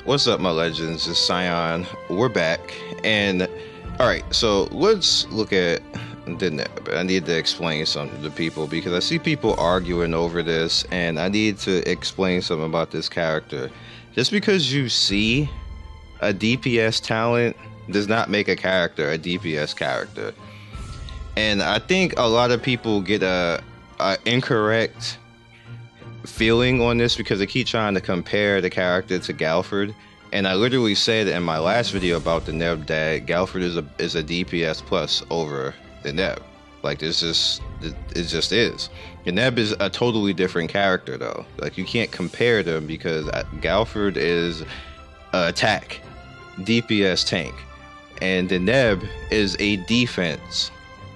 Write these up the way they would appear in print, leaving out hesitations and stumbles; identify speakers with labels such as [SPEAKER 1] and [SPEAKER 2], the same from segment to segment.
[SPEAKER 1] What's up, my legends? It's Scion. We're back. And, alright, so let's look at Deneb. I need to explain something to people because I see people arguing over this, and I need to explain something about this character. Just because you see a DPS talent does not make a character a DPS character. And I think a lot of people get a incorrect feeling on this because they keep trying to compare the character to Galford, and I literally said in my last video about Deneb that Galford is a DPS plus over Deneb. Like it just is. Deneb is a totally different character though. Like you can't compare them because Galford is a attack DPS tank, and Deneb is a defense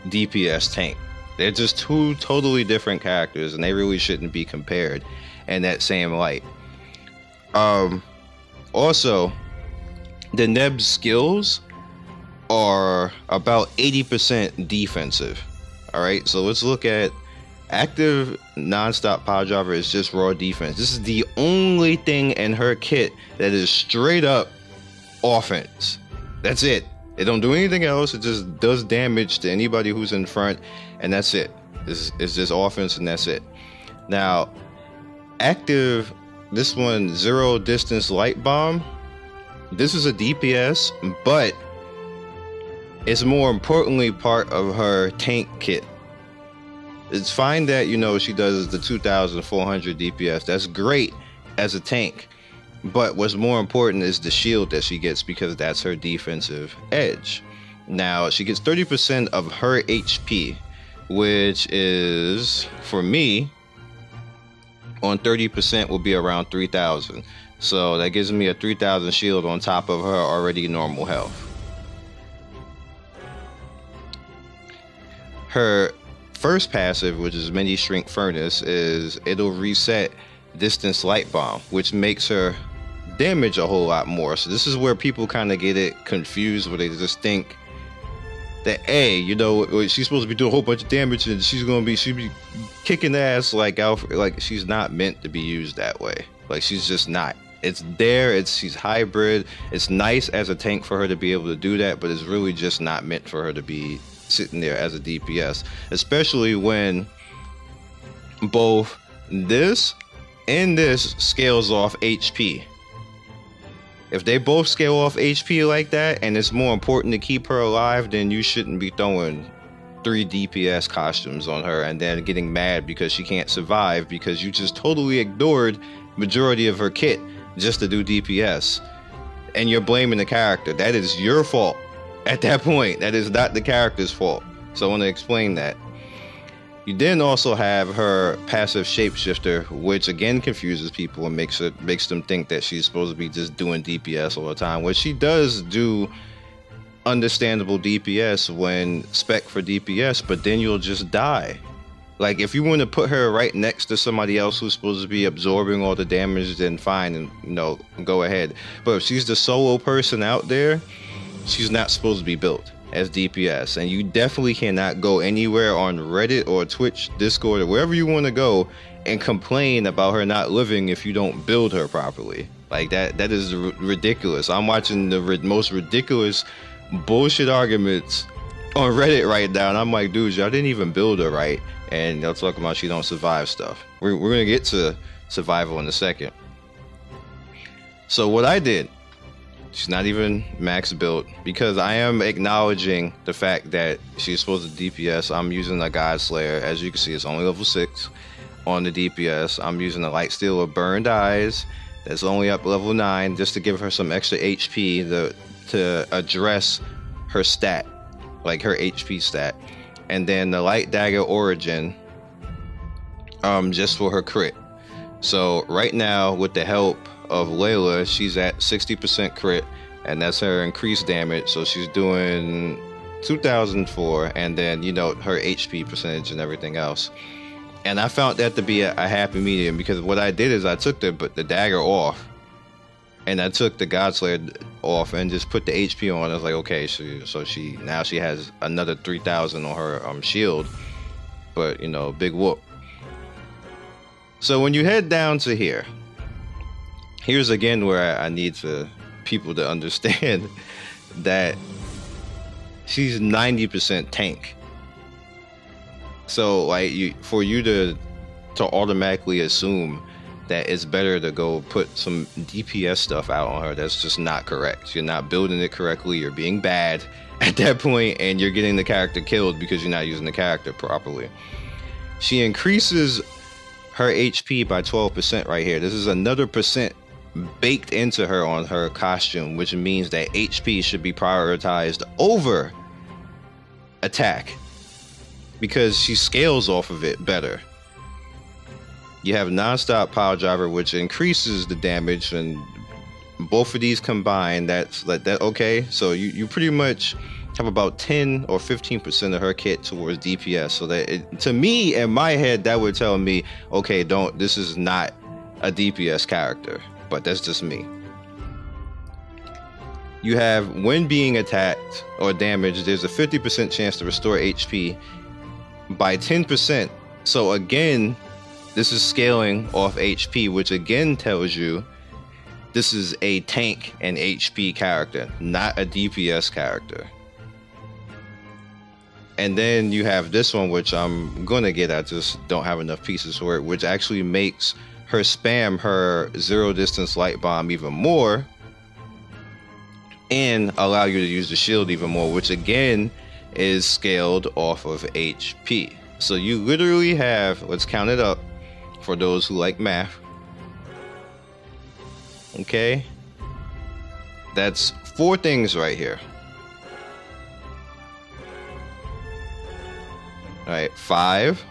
[SPEAKER 1] DPS tank. They're just two totally different characters, and they really shouldn't be compared in that same light. Also, Deneb's skills are about 80% defensive. Alright, so let's look at active non-stop power driver is just raw defense. This is the only thing in her kit that is straight up offense. That's it. It don't do anything else. It just does damage to anybody who's in front, and that's it. It's just offense, and that's it. Now, active, this one, zero distance light bomb. This is a DPS, but it's more importantly part of her tank kit. It's fine that, you know, she does the 2,400 DPS. That's great as a tank. But what's more important is the shield that she gets because that's her defensive edge. Now, she gets 30% of her HP, which is, for me, on 30% will be around 3,000. So that gives me a 3,000 shield on top of her already normal health. Her first passive, which is Mini Shrink Furnace, is it'll reset distance light bomb, which makes her damage a whole lot more. So this is where people kind of get it confused, where they just think that, hey, you know, she's supposed to be doing a whole bunch of damage and she'll be kicking ass like Alfred. Like, she's not meant to be used that way. Like, she's just not. It's there, she's hybrid. It's nice as a tank for her to be able to do that, but it's really just not meant for her to be sitting there as a DPS, especially when both this and this scales off HP. If they both scale off HP like that, and it's more important to keep her alive, then you shouldn't be throwing 3 DPS costumes on her and then getting mad because she can't survive because you just totally ignored majority of her kit just to do DPS. And you're blaming the character. That is your fault at that point. That is not the character's fault. So I want to explain that. You then also have her passive shapeshifter, which again confuses people and makes them think that she's supposed to be just doing DPS all the time, which she does do understandable DPS when spec for DPS, but then you'll just die. Like, if you want to put her right next to somebody else who's supposed to be absorbing all the damage, then fine, and you know, go ahead. But if she's the solo person out there, she's not supposed to be built as DPS, and you definitely cannot go anywhere on Reddit or Twitch, Discord, or wherever you want to go and complain about her not living if you don't build her properly. Like, that is ridiculous. I'm watching the most ridiculous bullshit arguments on Reddit right now, and I'm like, dude, y'all didn't even build her right, and they'll talk about she don't survive stuff. We're gonna get to survival in a second. So what I did, she's not even max built because I am acknowledging the fact that she's supposed to DPS. I'm using a God Slayer. As you can see, it's only level 6 on the DPS. I'm using a Light Steel of Burned Eyes. That's only up level 9 just to give her some extra HP to address her stat, like her HP stat. And then the Light Dagger Origin, just for her crit. So right now, with the help of Layla, she's at 60% crit, and that's her increased damage. So she's doing 2004, and then, you know, her HP percentage and everything else. And I found that to be a happy medium, because what I did is I took the dagger off, and I took the God Slayer off and just put the HP on. I was like, okay, so she now has another 3,000 on her shield, but you know, big whoop. So when you head down to here, here's again where I need people to understand that she's 90% tank. So like for you to automatically assume that it's better to go put some DPS stuff out on her, that's just not correct. You're not building it correctly. You're being bad at that point, and you're getting the character killed because you're not using the character properly. She increases her HP by 12% right here. This is another percent baked into her on her costume, which means that HP should be prioritized over attack because she scales off of it better. You have non-stop pile driver, which increases the damage, and both of these combined, that's like that. Okay, so you pretty much have about 10 or 15% of her kit towards DPS. So that to me, in my head, that would tell me, okay, this is not a DPS character, but that's just me. You have, when being attacked or damaged, there's a 50% chance to restore HP by 10%. So again, this is scaling off HP, which again tells you this is a tank and HP character, not a DPS character. And then you have this one, which I'm gonna get, I just don't have enough pieces for it, which actually makes her spam her zero distance light bomb even more and allow you to use the shield even more, which again is scaled off of HP. So you literally have, let's count it up for those who like math. Okay, that's 4 things right here. All right, 5,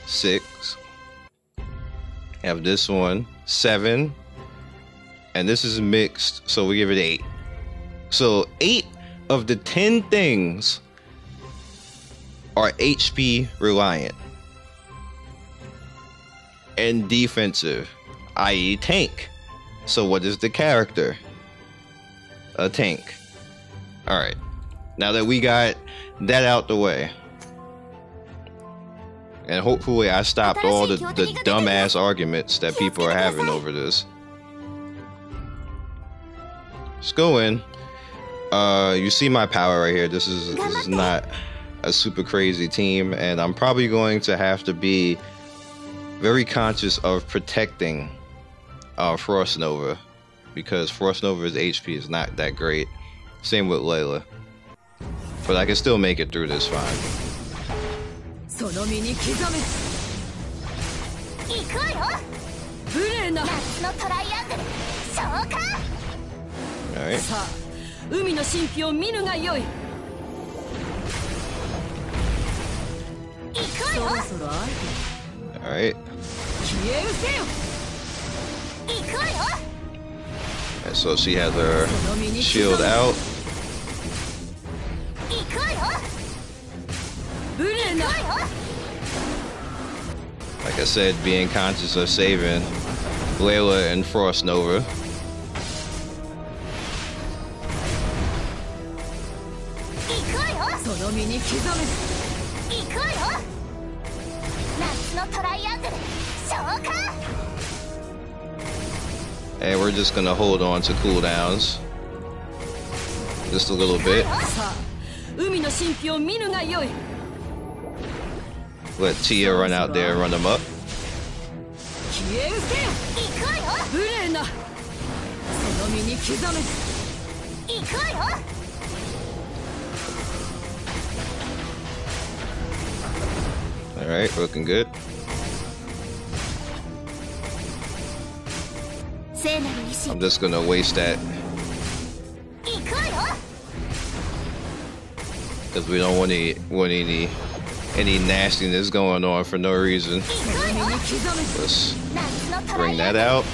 [SPEAKER 1] 6. Have this one, 7, and this is mixed, so we give it 8. So 8 of the 10 things are HP reliant and defensive, i.e. tank. So what is the character? A tank. All right, now that we got that out the way, and hopefully I stopped all the dumbass arguments that people are having over this. Let's go in. You see my power right here. This is not a super crazy team, and I'm probably going to have to be very conscious of protecting Frost Nova, because Frost Nova's HP is not that great. Same with Layla, but I can still make it through this fine. Alright. Alright. And so she has her shield out. Like I said, being conscious of saving Layla and Frost Nova. And we're just gonna hold on to cooldowns just a little bit. Let Tia run out there and run them up. Alright, looking good. I'm just gonna waste that because we don't want any nastiness going on for no reason. Let's bring that out.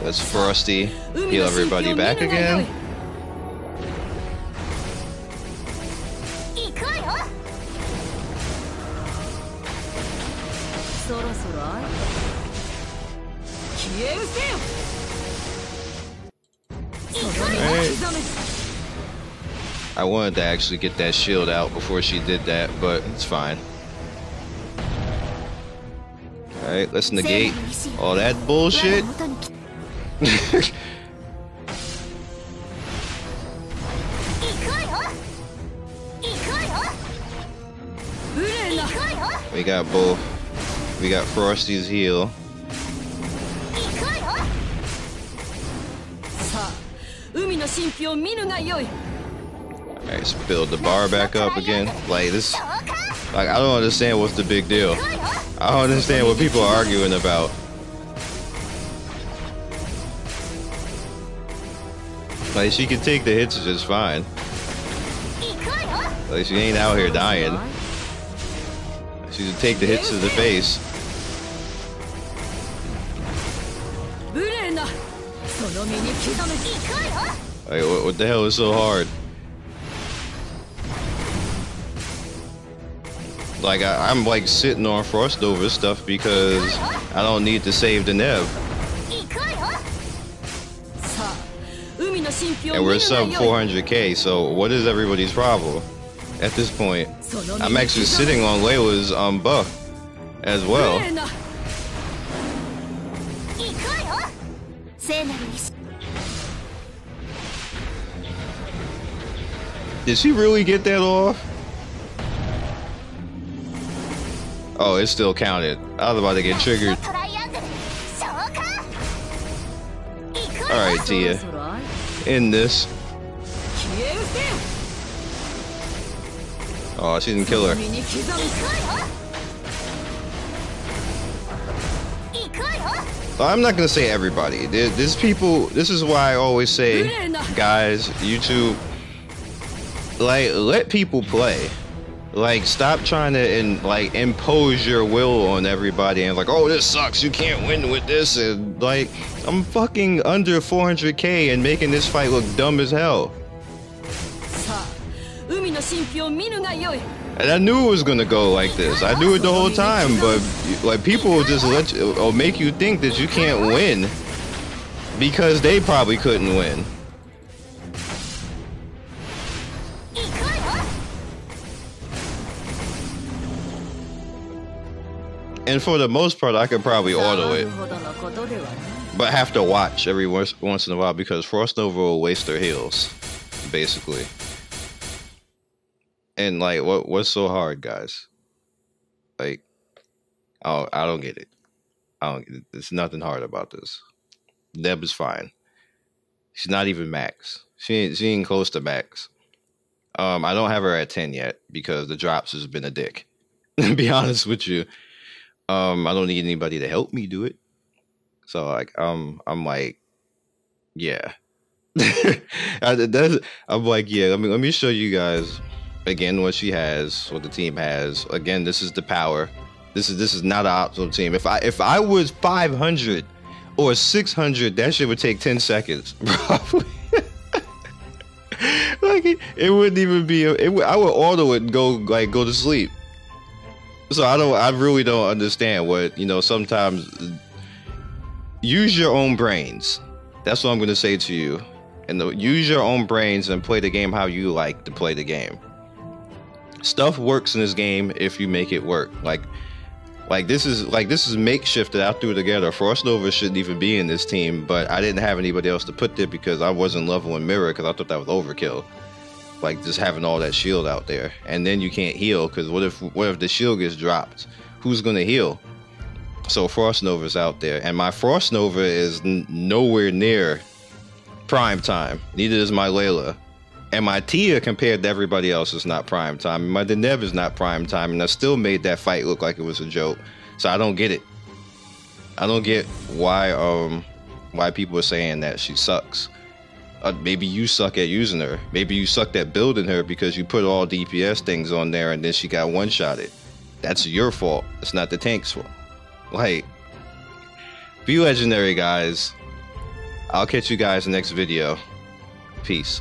[SPEAKER 1] Let's Frosty heal everybody back again. I wanted to actually get that shield out before she did that, but it's fine. Alright, let's negate all that bullshit. We got both. We got Frosty's heal. Alright, let's build the bar back up again. Like this, like I don't understand what's the big deal. I don't understand what people are arguing about. Like she can take the hits just fine. Like she ain't out here dying. She can take the hits to the face. Like what the hell is so hard? Like I'm like sitting on Frost over stuff because I don't need to save Deneb. And we're sub 400k, so what is everybody's problem at this point? I'm actually sitting on Layla's buff as well. Did she really get that off? Oh, it still counted. I was about to get triggered. Alright, Tia. In this. Oh, she didn't kill her. I'm not gonna say everybody. There's people. This is why I always say, guys, YouTube, like, let people play. Like, stop trying to impose your will on everybody and like, oh, this sucks, you can't win with this, and like, I'm fucking under 400k and making this fight look dumb as hell. And I knew it was gonna go like this. I knew it the whole time, but like people will just let you or make you think that you can't win because they probably couldn't win. And for the most part, I could probably auto it, but have to watch every once in a while because Frost Nova will waste their heals, basically. And like, what's so hard, guys? Like, I don't get it. I don't get it. There's nothing hard about this. Deb is fine. She's not even max. She ain't close to max. I don't have her at 10 yet because the drops has been a dick. To be honest with you. I don't need anybody to help me do it. So like I'm like, yeah. I'm like, yeah, let me show you guys again what she has, what the team has. Again, this is the power. This is not an optimal team. If I was 500 or 600, that shit would take 10 seconds. Probably. Like it wouldn't even be I would auto it and go to sleep. So I really don't understand what, sometimes use your own brains. That's what I'm going to say to you. And use your own brains and play the game how you like to play the game. Stuff works in this game if you make it work. Like this is makeshift that I threw together. Frost Nova shouldn't even be in this team, but I didn't have anybody else to put there because I wasn't leveling Mirror because I thought that was overkill. Like just having all that shield out there, and then you can't heal because what if the shield gets dropped? Who's gonna heal? So Frost Nova's out there, and my Frost Nova is nowhere near prime time. Neither is my Layla, and my Tia compared to everybody else is not prime time. My Deneb is not prime time, and I still made that fight look like it was a joke. So I don't get it. I don't get why people are saying that she sucks. Maybe you suck at using her. Maybe you sucked at building her because you put all DPS things on there and then she got one-shotted. That's your fault. It's not the tank's fault. Like, be legendary, guys. I'll catch you guys in the next video. Peace.